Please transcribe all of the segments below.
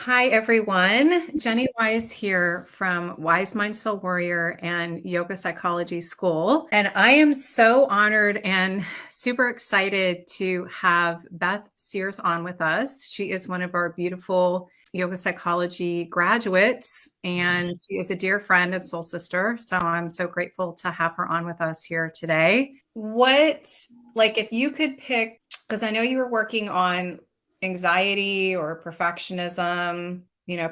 Hi, everyone. Jenny Wise here from WiseMind Soul Warrior and Yoga Psychology School. And I am so honored and super excited to have Beth Sears on with us. She is one of our beautiful yoga psychology graduates, and she is a dear friend and soul sister. So I'm so grateful to have her on with us here today. If you could pick, because I know you were working on anxiety or perfectionism,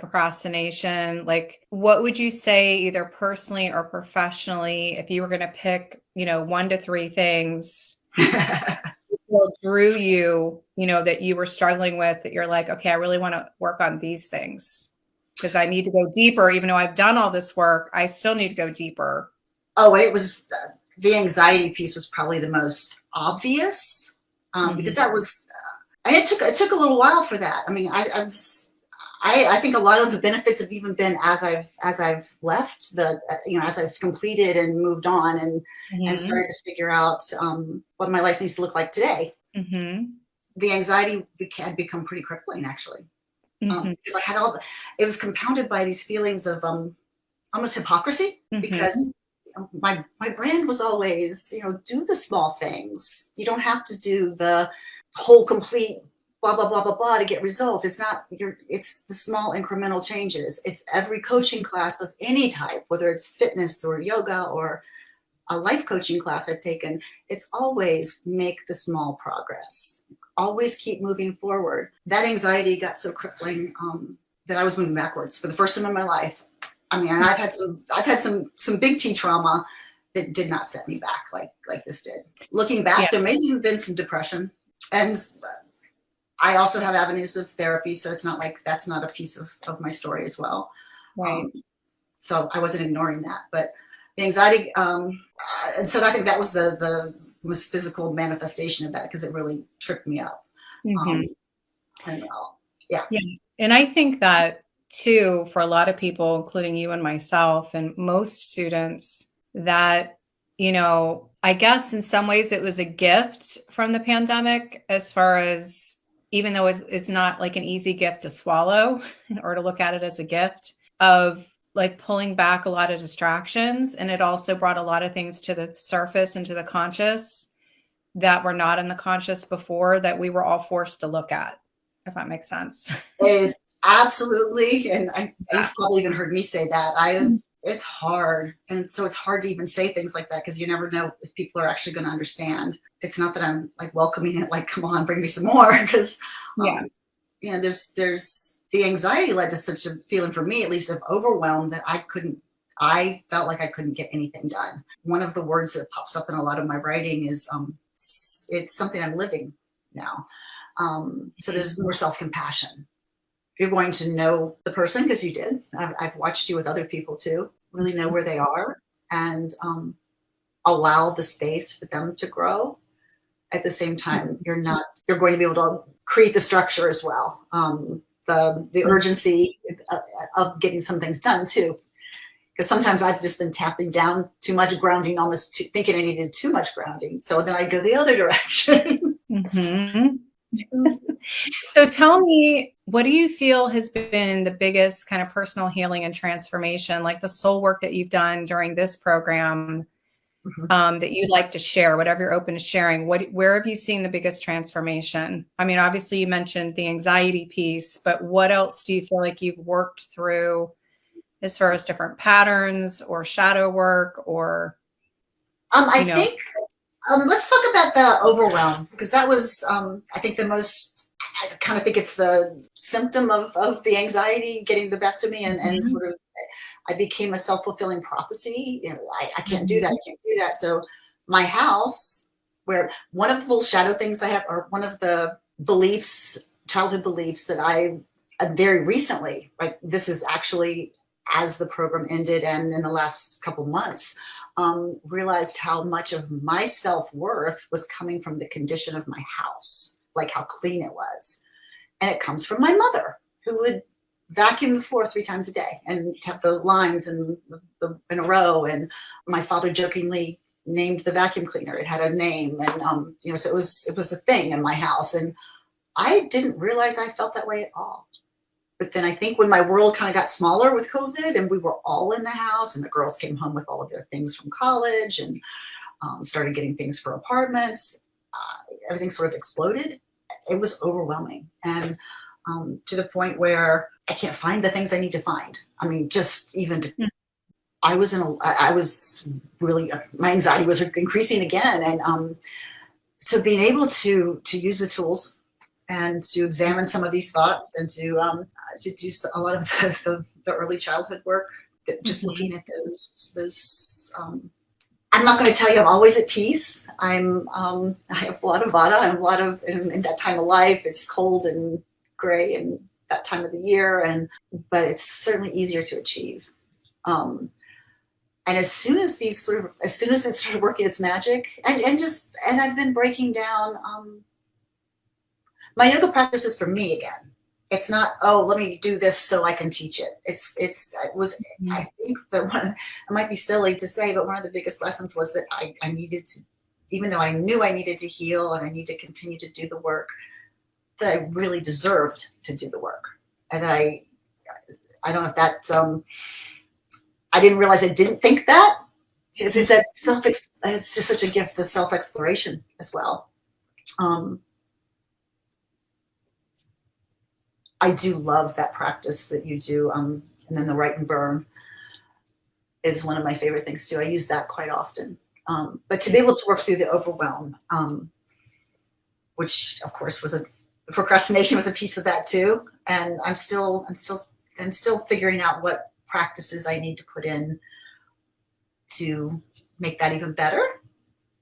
procrastination, what would you say either personally or professionally, if you were going to pick, 1 to 3 things that drew you, that you were struggling with, that you're like, okay, I really want to work on these things because I need to go deeper. Even though I've done all this work, I still need to go deeper. Oh, it was the anxiety piece was probably the most obvious because that was, and it took a little while for that. I mean, I think a lot of the benefits have even been as I've left as I've completed and moved on and started to figure out what my life needs to look like today. The anxiety had become pretty crippling, actually, because I had it was compounded by these feelings of almost hypocrisy because my brand was always, do the small things. You don't have to do the whole complete blah, blah, blah, blah, blah to get results. It's the small incremental changes. It's every coaching class of any type, whether it's fitness or yoga or a life coaching class I've taken. It's always make the small progress. Always keep moving forward. That anxiety got so crippling that I was moving backwards for the first time in my life. I mean, and I've had some big T trauma that did not set me back like this did. Looking back, there may have even been some depression, and I also have avenues of therapy, so it's not like that's not a piece of my story as well. Right. So I wasn't ignoring that, but the anxiety, and so I think that was the most physical manifestation of that because it really tripped me up. And I think that too, for a lot of people, including you and myself and most students, that, I guess in some ways it was a gift from the pandemic, as far as, even though it's not like an easy gift to swallow or to look at it as a gift, of like pulling back a lot of distractions. And it also brought a lot of things to the surface and to the conscious that were not in the conscious before, that we were all forced to look at, if that makes sense. It is absolutely. And you've probably even heard me say that. It's hard. And so it's hard to even say things like that because you never know if people are actually going to understand. It's not that I'm like welcoming it, like, come on, bring me some more. Because, there's the anxiety led to such a feeling for me, at least, of overwhelm that I felt like I couldn't get anything done. One of the words that pops up in a lot of my writing is, it's something I'm living now. So there's more self-compassion. You're going to know the person because you did. I've watched you with other people too, really know where they are and allow the space for them to grow. At the same time, you're going to be able to create the structure as well. The urgency of getting some things done too. Because sometimes I've just been tapping down too much grounding, almost thinking I needed too much grounding. So then I go the other direction. So tell me, what do you feel has been the biggest kind of personal healing and transformation, like the soul work that you've done during this program, that you'd like to share, whatever you're open to sharing? Where have you seen the biggest transformation? I mean, obviously you mentioned the anxiety piece, but what else do you feel like you've worked through as far as different patterns or shadow work or, I think, let's talk about the overwhelm, because that was, I think I kind of think it's the symptom of the anxiety getting the best of me, and sort of, I became a self-fulfilling prophecy. I can't do that. I can't do that. So my house, where one of the little shadow things I have, or one of the beliefs, childhood beliefs that I very recently, like this is actually as the program ended and in the last couple months, realized how much of my self-worth was coming from the condition of my house, like how clean it was. And it comes from my mother, who would vacuum the floor 3 times a day and have the lines in a row. And my father jokingly named the vacuum cleaner. It had a name, and so it was a thing in my house. And I didn't realize I felt that way at all. But then I think when my world kind of got smaller with COVID and we were all in the house and the girls came home with all of their things from college and started getting things for apartments, everything sort of exploded. It was overwhelming. And to the point where I can't find the things I need to find. I mean, just even to, I was really, my anxiety was increasing again. And so being able to use the tools and to examine some of these thoughts and to do a lot of the early childhood work, just looking at those. I'm not going to tell you I'm always at peace. I have a lot of vata. I'm a lot of in that time of life. It's cold and gray and that time of the year, but it's certainly easier to achieve. And as soon as it started working its magic, and I've been breaking down. My yoga practice is for me again. It's not, oh, let me do this so I can teach it. I think that it might be silly to say, but one of the biggest lessons was that I needed to, even though I knew I needed to heal and I need to continue to do the work, that I really deserved to do the work. And that I don't know if that, I didn't realize I didn't think that. As I said, it's just such a gift, the self-exploration as well. I do love that practice that you do. And then the write and burn is one of my favorite things too. I use that quite often. But to be able to work through the overwhelm, which of course the procrastination was a piece of that too. And I'm still figuring out what practices I need to put in to make that even better.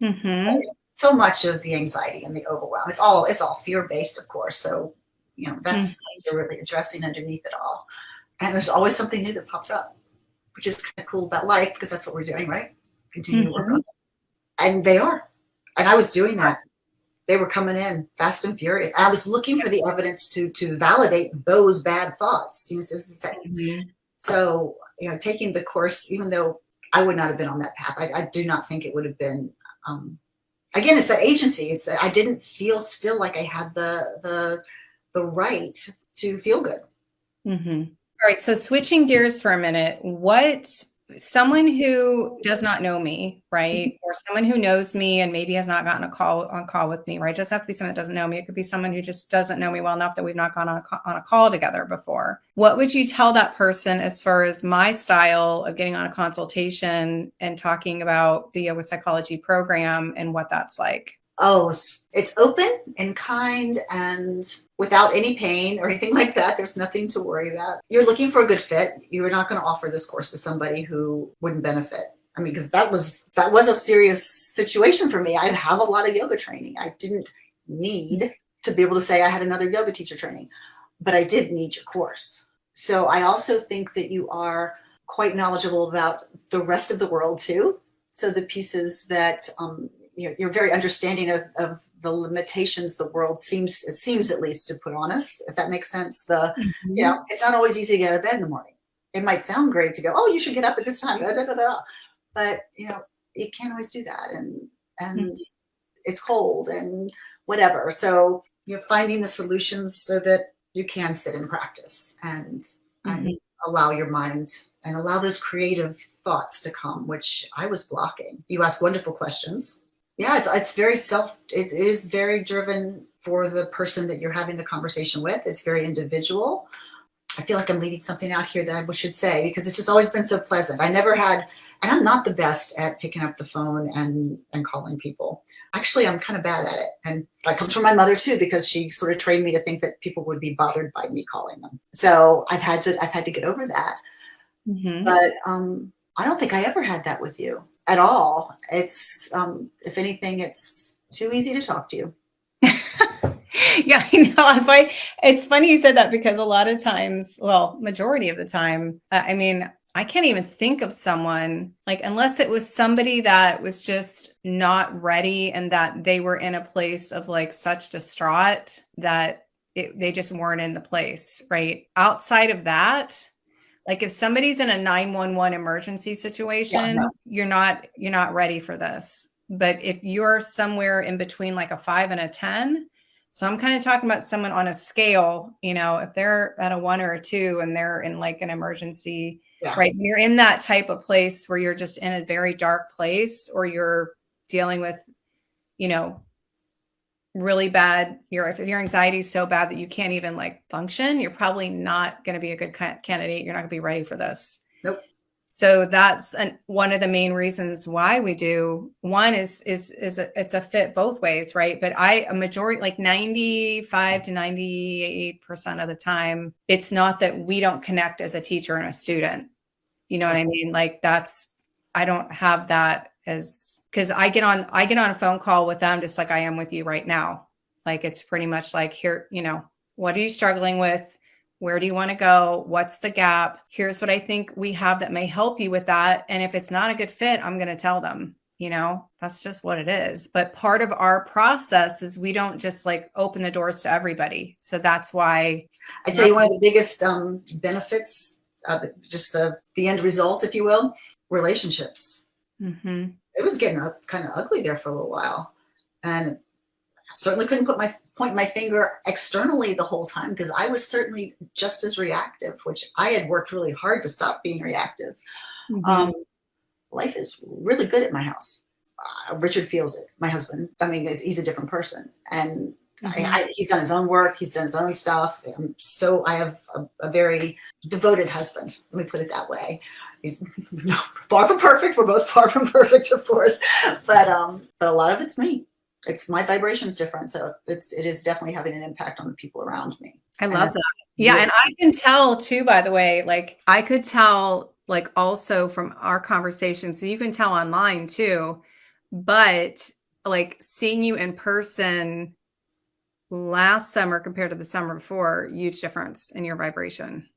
Mm-hmm. So much of the anxiety and the overwhelm, it's all fear-based, of course. So, that's you're really addressing underneath it all. And there's always something new that pops up, which is kind of cool about life, because that's what we're doing, right? Continue to work on it. And they are. And I was doing that. They were coming in fast and furious. I was looking for the evidence to validate those bad thoughts. So, taking the course, even though I would not have been on that path, I do not think it would have been, again, it's that agency. It's that I didn't feel still like I had the right to feel good. Mm-hmm. All right. So switching gears for a minute, someone who does not know me, right? Or someone who knows me and maybe has not gotten on call with me, right? It doesn't have to be someone that doesn't know me. It could be someone who just doesn't know me well enough that we've not gone on a call together before. What would you tell that person as far as my style of getting on a consultation and talking about the yoga psychology program and what that's like? Oh, it's open and kind and without any pain or anything like that. There's nothing to worry about. You're looking for a good fit. You're not going to offer this course to somebody who wouldn't benefit. I mean, because that was a serious situation for me. I have a lot of yoga training. I didn't need to be able to say I had another yoga teacher training, but I did need your course. So I also think that you are quite knowledgeable about the rest of the world too. So the pieces that, you're very understanding of the limitations the world seems at least to put on us, if that makes sense. It's not always easy to get out of bed in the morning. It might sound great to go, oh, you should get up at this time, but you can't always do that, and it's cold and whatever. So you're finding the solutions so that you can sit and practice and allow your mind and allow those creative thoughts to come, which I was blocking. You ask wonderful questions. Yeah, it is very driven for the person that you're having the conversation with. It's very individual. I feel like I'm leaving something out here that I should say, because it's just always been so pleasant. I never had, and I'm not the best at picking up the phone and calling people. Actually, I'm kind of bad at it. And that comes from my mother too, because she sort of trained me to think that people would be bothered by me calling them. So I've had to get over that. Mm-hmm. But I don't think I ever had that with you at all. It's, if anything, it's too easy to talk to you. Yeah, I know. It's funny you said that, because a lot of times, well, majority of the time, I can't even think of someone, like, unless it was somebody that was just not ready and that they were in a place of like such distraught that they just weren't in the place, right? Outside of that, like if somebody's in a 911 emergency situation, you're not ready for this. But if you're somewhere in between like a 5 and a 10, So I'm kind of talking about someone on a scale, you know, if they're at a 1 or a 2 and they're in like an emergency, right? When you're in that type of place where you're just in a very dark place, or you're dealing with, you know, really bad, if your anxiety is so bad that you can't even like function, you're probably not going to be a good candidate. You're not going to be ready for this. Nope. So that's one of the main reasons why we do. One is it's a fit both ways, right? But a majority, like 95 to 98% of the time, it's not that we don't connect as a teacher and a student. You know what I mean? Like I don't have that as, because I get on a phone call with them just like I am with you right now. Like it's pretty much like, here, you know, what are you struggling with? Where do you want to go? What's the gap? Here's what I think we have that may help you with that. And if it's not a good fit, I'm going to tell them, you know, that's just what it is. But part of our process is we don't just like open the doors to everybody. So that's why I tell you, one of the biggest benefits, just the end result, if you will, relationships. Mm-hmm. It was getting kind of ugly there for a little while, and certainly couldn't point my finger externally the whole time, because I was certainly just as reactive, which I had worked really hard to stop being reactive. Mm-hmm. Life is really good at my house. Richard feels it, my husband. I mean, he's a different person, and he's done his own work. He's done his own stuff. So I have a very devoted husband. Let me put it that way. He's far from perfect. We're both far from perfect, of course, but a lot of it's me. It's my vibration's different, so it is definitely having an impact on the people around me. I love that. Yeah, and I can tell too. By the way, like I could tell, like also from our conversations. So you can tell online too, but like seeing you in person last summer compared to the summer before, huge difference in your vibration.